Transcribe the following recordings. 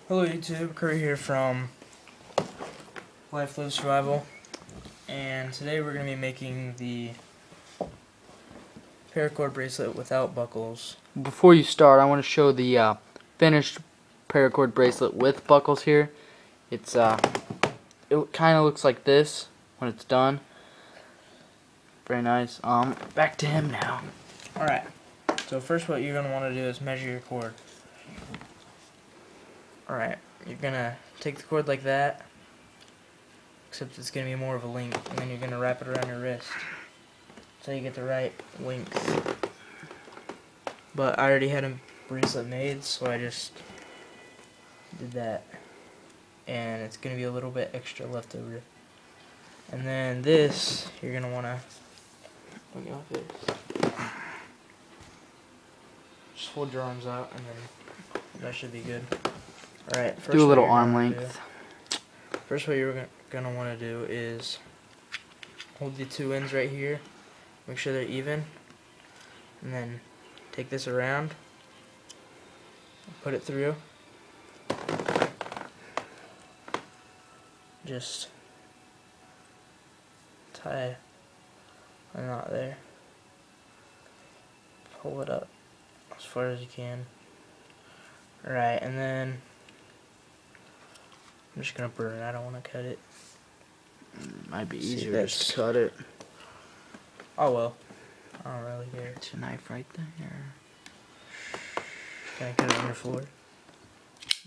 Hello YouTube, Kurt here from Life Live Survival, and today we're going to be making the paracord bracelet without buckles. Before you start, I want to show the finished paracord bracelet with buckles here. It kind of looks like this when it's done. Very nice. Back to him now. Alright, so first what you're going to want to do is measure your cord. Alright, you're going to take the cord like that, except it's going to be more of a length, and then you're going to wrap it around your wrist until you get the right length. But I already had a bracelet made, so I just did that, and it's going to be a little bit extra left over. And then this, you're going to want to just fold your arms out, and then that should be good. Alright, do a little arm length. First what you're going to want to do is hold the two ends right here, make sure they're even, and then take this around, put it through, just tie a knot there, pull it up as far as you can. Alright, and then I'm just going to burn it, I don't want to cut it. Might be easier just to cut it. Oh well, I don't really care. It's a knife right there. Can I cut it on your floor? If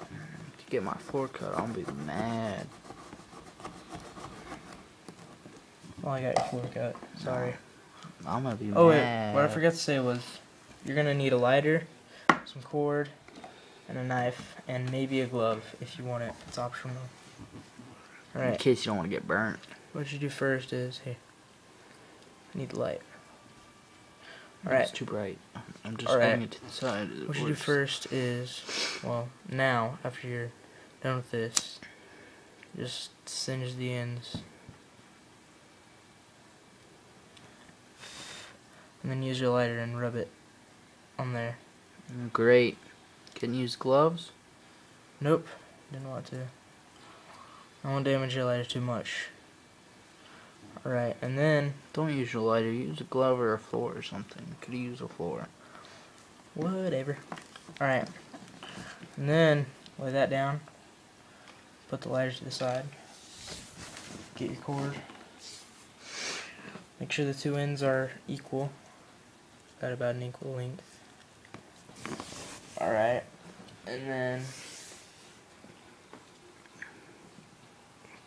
you get my floor cut, I'll be mad. Well, I got your floor cut. Sorry. I'm gonna be mad. Oh wait, what I forgot to say was, you're gonna need a lighter, some cord, and a knife, and maybe a glove if you want it. It's optional. Alright. In case you don't want to get burnt. What you do first is, here, I need the light. Alright. It's too bright. I'm just holding it to the side. What you do first is, well, now, after you're done with this, just singe the ends. And then use your lighter and rub it on there. Great. Can you use gloves? Nope, didn't want to. I won't damage your lighter too much. Alright, and then Don't use your lighter. Use a glove or a floor or something. Could you use a floor? whatever. Alright, and then lay that down. Put the lighter to the side. Get your cord. Make sure the two ends are equal. Got about an equal length. Alright, and then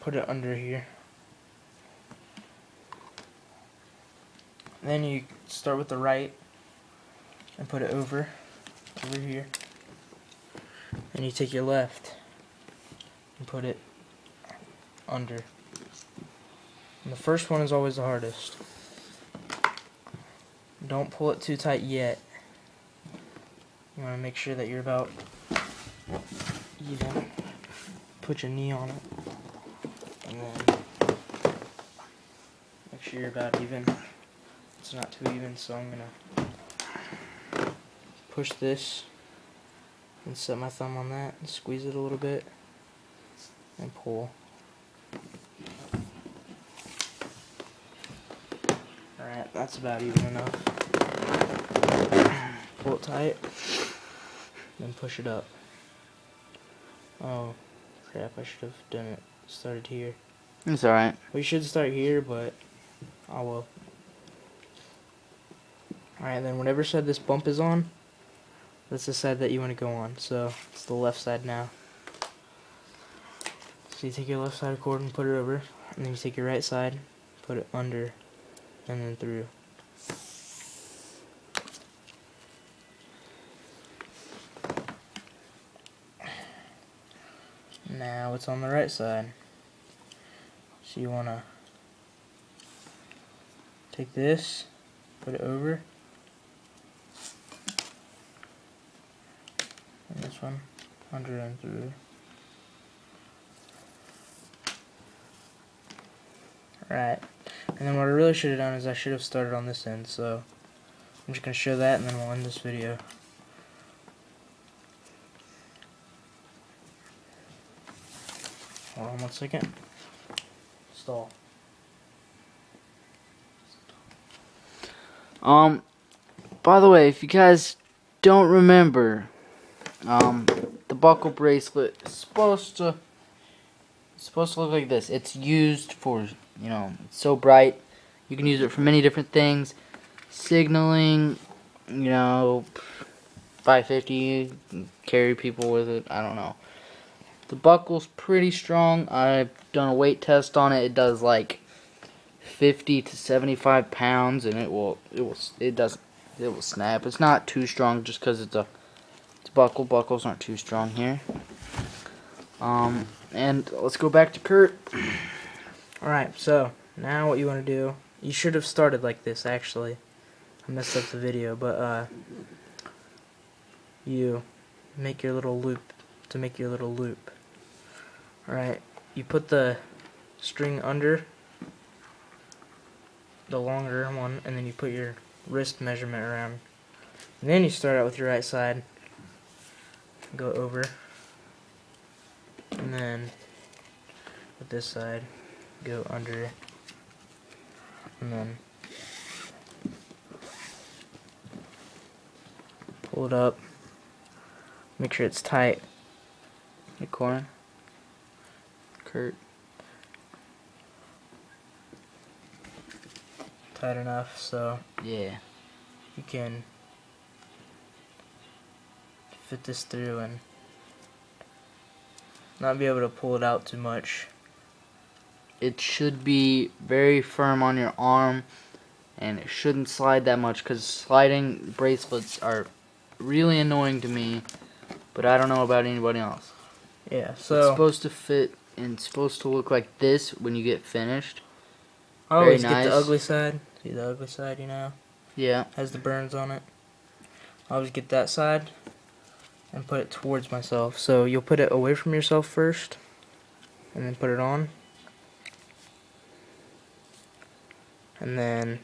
put it under here. Then you start with the right and put it over here. And you take your left and put it under. And the first one is always the hardest. Don't pull it too tight yet. You want to make sure that you're about even. Put your knee on it. And then make sure you're about even. It's not too even, so I'm going to push this and set my thumb on that and squeeze it a little bit and pull. Alright, that's about even enough. Pull it tight, then push it up. Oh crap, I should have done it. Started here. It's alright. We should start here, but oh well. Alright, then whatever side this bump is on, that's the side that you want to go on. So it's the left side now. So you take your left side cord and put it over, and then you take your right side, put it under, and then through. Now it's on the right side. So you want to take this, put it over, and this one under and through. Right. And then what I really should have done is I should have started on this end, so I'm just going to show that and then we'll end this video. Hold on 1 second. Stall. By the way, if you guys don't remember, the buckle bracelet is supposed to look like this. It's used for, you know, it's so bright. You can use it for many different things. Signaling, you know, 550, carry people with it. I don't know. The buckle's pretty strong. I've done a weight test on it. It does like 50 to 75 pounds, and it will snap. It's not too strong just because it's a buckle. Buckles aren't too strong here. And let's go back to Kurt. Alright, so now what you want to do, you should have started like this actually. I messed up the video, but you make your little loop to make your little loop. Alright, you put the string under the longer one, and then you put your wrist measurement around. And then you start out with your right side, go over, and then with this side, go under, and then pull it up, make sure it's tight. The corner. Kurt. Tight enough so Yeah. you can fit this through and not be able to pull it out too much. It should be very firm on your arm, and it shouldn't slide that much, because sliding bracelets are really annoying to me, but I don't know about anybody else. Yeah, so It's supposed to fit and it's supposed to look like this when you get finished. I always very get the nice. ugly side. See the ugly side, you know? Yeah. Has the burns on it. I always get that side and put it towards myself. So you'll put it away from yourself first and then put it on. And then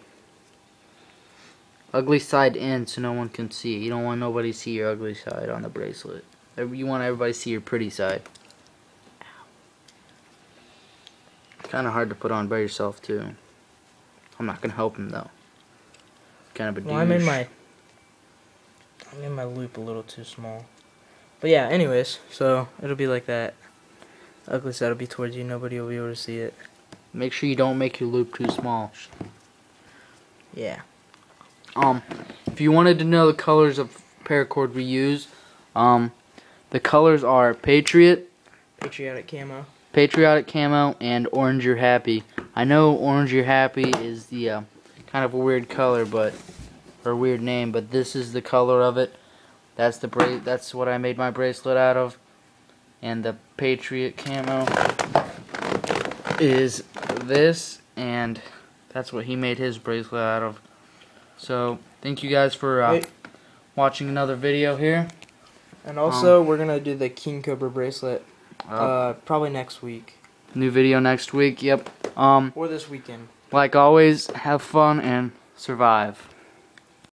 Ugly side in so no one can see. You don't want nobody to see your ugly side on the bracelet. You want everybody to see your pretty side. Kind of hard to put on by yourself too. I'm not gonna help him though. Kind of a douche. well, I made my loop a little too small. But yeah, anyways, so it'll be like that. The ugly side will be towards you. Nobody will be able to see it. Make sure you don't make your loop too small. Yeah. If you wanted to know the colors of paracord we use, the colors are Patriotic Camo, and Orange You're Happy. I know Orange You're Happy is the kind of a weird color, or weird name, but this is the color of it. That's that's what I made my bracelet out of. And the Patriot Camo is this, and that's what he made his bracelet out of. So thank you guys for watching another video here. And also, we're gonna do the King Cobra bracelet probably next week. New video next week. Yep. Or this weekend. Like always, have fun and survive.